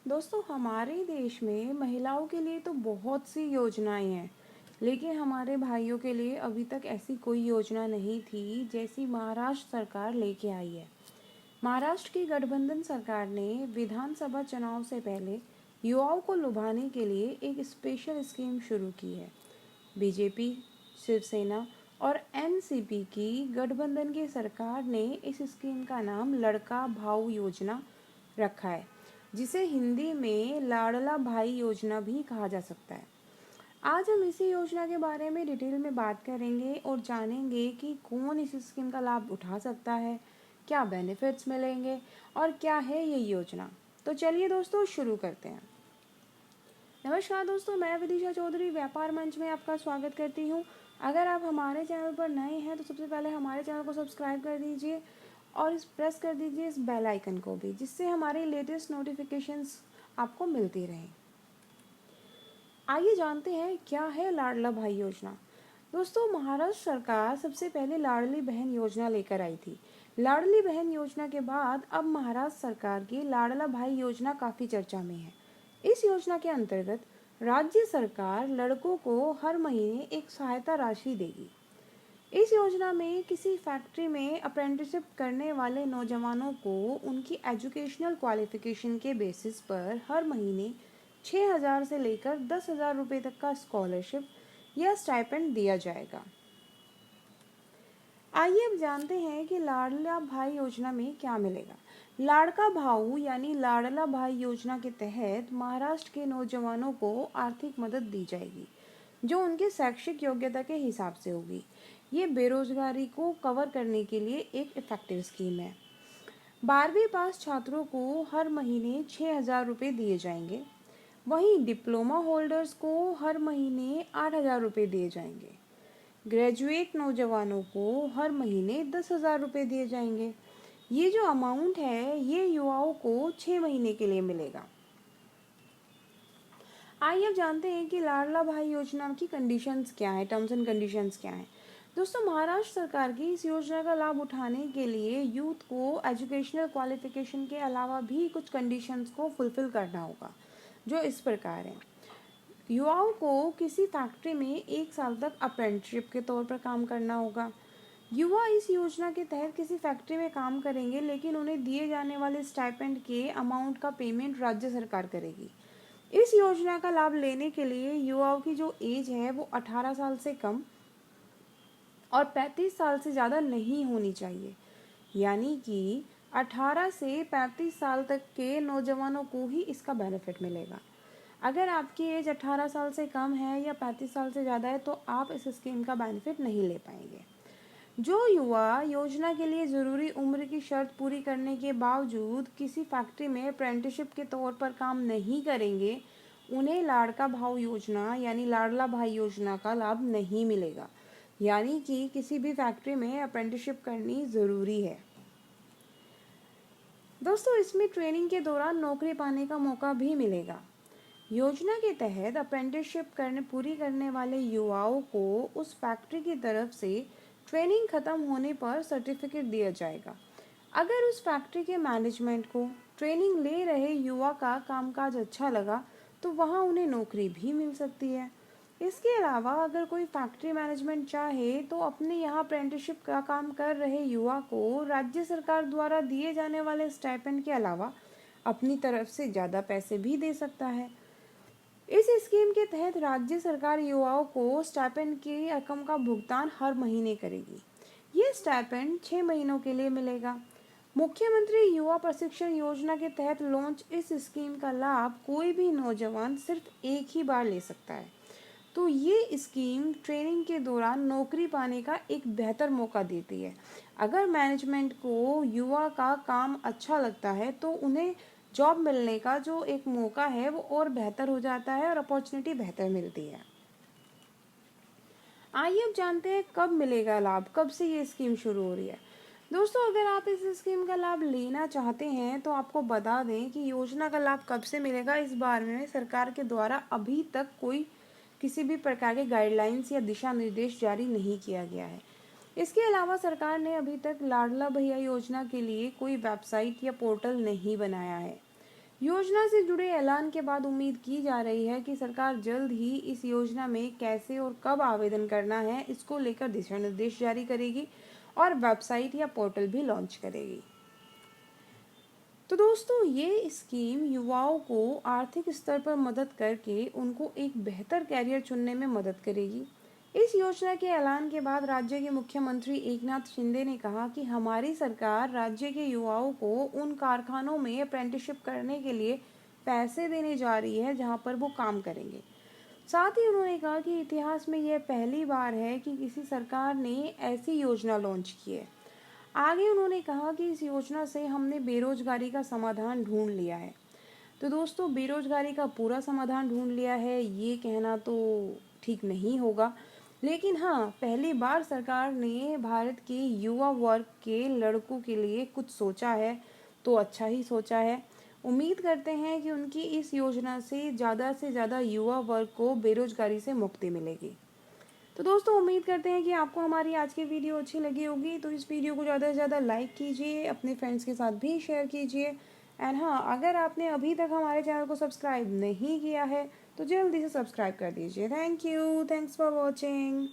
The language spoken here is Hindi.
दोस्तों हमारे देश में महिलाओं के लिए तो बहुत सी योजनाएं हैं, लेकिन हमारे भाइयों के लिए अभी तक ऐसी कोई योजना नहीं थी जैसी महाराष्ट्र सरकार लेके आई है। महाराष्ट्र की गठबंधन सरकार ने विधानसभा चुनाव से पहले युवाओं को लुभाने के लिए एक स्पेशल स्कीम शुरू की है। बीजेपी, शिवसेना और एनसीपी की गठबंधन की सरकार ने इस स्कीम का नाम लड़का भाऊ योजना रखा है, जिसे हिंदी में लाडला भाई योजना भी कहा जा सकता है। आज हम इसी योजना के बारे में डिटेल में बात करेंगे और जानेंगे कि कौन इस स्कीम का लाभ उठा सकता है, क्या बेनिफिट्स मिलेंगे और क्या है ये योजना। तो चलिए दोस्तों शुरू करते हैं। नमस्कार दोस्तों, मैं विदिशा चौधरी व्यापार मंच में आपका स्वागत करती हूँ। अगर आप हमारे चैनल पर नए हैं तो सबसे पहले हमारे चैनल को सब्सक्राइब कर दीजिए और प्रेस कर दीजिए इस बेल आइकन को भी, जिससे हमारी लेटेस्ट नोटिफिकेशंस आपको मिलती रहें। आइए जानते हैं क्या है लाडला भाई योजना। दोस्तों महाराष्ट्र सरकार सबसे पहले लाडली बहन योजना लेकर आई थी। लाडली बहन योजना के बाद अब महाराष्ट्र सरकार की लाडला भाई योजना काफ़ी चर्चा में है। इस योजना के अंतर्गत राज्य सरकार लड़कों को हर महीने एक सहायता राशि देगी। इस योजना में किसी फैक्ट्री में अप्रेंटिसशिप करने वाले नौजवानों को उनकी एजुकेशनल क्वालिफिकेशन के बेसिस पर हर महीने 6,000 से लेकर 10,000 रुपये तक का स्कॉलरशिप या स्टाइपेंड दिया जाएगा। आइए अब जानते हैं कि लाडला भाई योजना में क्या मिलेगा। लाड़का भाऊ यानी लाडला भाई योजना के तहत महाराष्ट्र के नौजवानों को आर्थिक मदद दी जाएगी, जो उनके शैक्षिक योग्यता के हिसाब से होगी। ये बेरोजगारी को कवर करने के लिए एक इफेक्टिव स्कीम है। 12वीं पास छात्रों को हर महीने 6,000 रुपये दिए जाएंगे। वहीं डिप्लोमा होल्डर्स को हर महीने 8,000 रुपये दिए जाएंगे। ग्रेजुएट नौजवानों को हर महीने 10,000 रुपये दिए जाएंगे। ये जो अमाउंट है ये युवाओं को 6 महीने के लिए मिलेगा। आइए अब जानते हैं कि लाडला भाई योजना की कंडीशंस क्या है, टर्म्स एंड कंडीशंस क्या हैं। दोस्तों महाराष्ट्र सरकार की इस योजना का लाभ उठाने के लिए यूथ को एजुकेशनल क्वालिफिकेशन के अलावा भी कुछ कंडीशंस को फुलफिल करना होगा, जो इस प्रकार हैं। युवाओं को किसी फैक्ट्री में 1 साल तक अप्रेंटिसशिप के तौर पर काम करना होगा। युवा इस योजना के तहत किसी फैक्ट्री में काम करेंगे, लेकिन उन्हें दिए जाने वाले स्टाइपेंड के अमाउंट का पेमेंट राज्य सरकार करेगी। इस योजना का लाभ लेने के लिए युवाओं की जो एज है वो 18 साल से कम और 35 साल से ज़्यादा नहीं होनी चाहिए। यानी कि 18 से 35 साल तक के नौजवानों को ही इसका बेनिफिट मिलेगा। अगर आपकी एज 18 साल से कम है या 35 साल से ज़्यादा है तो आप इस स्कीम का बेनिफिट नहीं ले पाएंगे। जो युवा योजना के लिए ज़रूरी उम्र की शर्त पूरी करने के बावजूद किसी फैक्ट्री में अप्रेंटिसशिप के तौर पर काम नहीं करेंगे, उन्हें लाड़का भाऊ योजना यानी लाडला भाई योजना का लाभ नहीं मिलेगा। यानी कि किसी भी फैक्ट्री में अप्रेंटिसशिप करनी ज़रूरी है। दोस्तों इसमें ट्रेनिंग के दौरान नौकरी पाने का मौका भी मिलेगा। योजना के तहत अप्रेंटिसशिप पूरी करने वाले युवाओं को उस फैक्ट्री की तरफ से ट्रेनिंग खत्म होने पर सर्टिफिकेट दिया जाएगा। अगर उस फैक्ट्री के मैनेजमेंट को ट्रेनिंग ले रहे युवा का कामकाज अच्छा लगा तो वहाँ उन्हें नौकरी भी मिल सकती है। इसके अलावा अगर कोई फैक्ट्री मैनेजमेंट चाहे तो अपने यहाँ अप्रेंटिसशिप का काम कर रहे युवा को राज्य सरकार द्वारा दिए जाने वाले स्टाइपेंड के अलावा अपनी तरफ से ज़्यादा पैसे भी दे सकता है। इस स्कीम के तहत राज्य सरकार युवाओं को स्टाइपेंड की रकम का भुगतान हर महीने करेगी। ये स्टाइपेंड 6 महीनों के लिए मिलेगा। मुख्यमंत्री युवा प्रशिक्षण योजना के तहत लॉन्च इस स्कीम का लाभ कोई भी नौजवान सिर्फ एक ही बार ले सकता है। तो ये स्कीम ट्रेनिंग के दौरान नौकरी पाने का एक बेहतर मौका देती है। अगर मैनेजमेंट को युवा का काम अच्छा लगता है तो उन्हें जॉब मिलने का जो एक मौका है वो और बेहतर हो जाता है और अपॉर्चुनिटी बेहतर मिलती है। आइए अब जानते हैं कब मिलेगा लाभ, कब से ये स्कीम शुरू हो रही है। दोस्तों अगर आप इस स्कीम का लाभ लेना चाहते हैं तो आपको बता दें कि योजना का लाभ कब से मिलेगा इस बारे में सरकार के द्वारा अभी तक कोई किसी भी प्रकार के गाइडलाइंस या दिशा निर्देश जारी नहीं किया गया है। इसके अलावा सरकार ने अभी तक लाडला भैया योजना के लिए कोई वेबसाइट या पोर्टल नहीं बनाया है। योजना से जुड़े ऐलान के बाद उम्मीद की जा रही है कि सरकार जल्द ही इस योजना में कैसे और कब आवेदन करना है इसको लेकर दिशा निर्देश जारी करेगी और वेबसाइट या पोर्टल भी लॉन्च करेगी। तो दोस्तों, ये स्कीम युवाओं को आर्थिक स्तर पर मदद करके उनको एक बेहतर कैरियर चुनने में मदद करेगी। इस योजना के ऐलान के बाद राज्य के मुख्यमंत्री एकनाथ शिंदे ने कहा कि हमारी सरकार राज्य के युवाओं को उन कारखानों में अप्रेंटिसशिप करने के लिए पैसे देने जा रही है जहां पर वो काम करेंगे। साथ ही उन्होंने कहा कि इतिहास में यह पहली बार है कि किसी सरकार ने ऐसी योजना लॉन्च की है। आगे उन्होंने कहा कि इस योजना से हमने बेरोजगारी का समाधान ढूंढ लिया है। तो दोस्तों, बेरोजगारी का पूरा समाधान ढूंढ लिया है ये कहना तो ठीक नहीं होगा, लेकिन हाँ, पहली बार सरकार ने भारत के युवा वर्ग के लड़कों के लिए कुछ सोचा है, तो अच्छा ही सोचा है। उम्मीद करते हैं कि उनकी इस योजना से ज़्यादा युवा वर्ग को बेरोजगारी से मुक्ति मिलेगी। तो दोस्तों, उम्मीद करते हैं कि आपको हमारी आज की वीडियो अच्छी लगी होगी। तो इस वीडियो को ज़्यादा से ज़्यादा लाइक कीजिए, अपने फ्रेंड्स के साथ भी शेयर कीजिए। एंड हाँ, अगर आपने अभी तक हमारे चैनल को सब्सक्राइब नहीं किया है तो जल्दी से सब्सक्राइब कर दीजिए। Thank you, thanks for watching.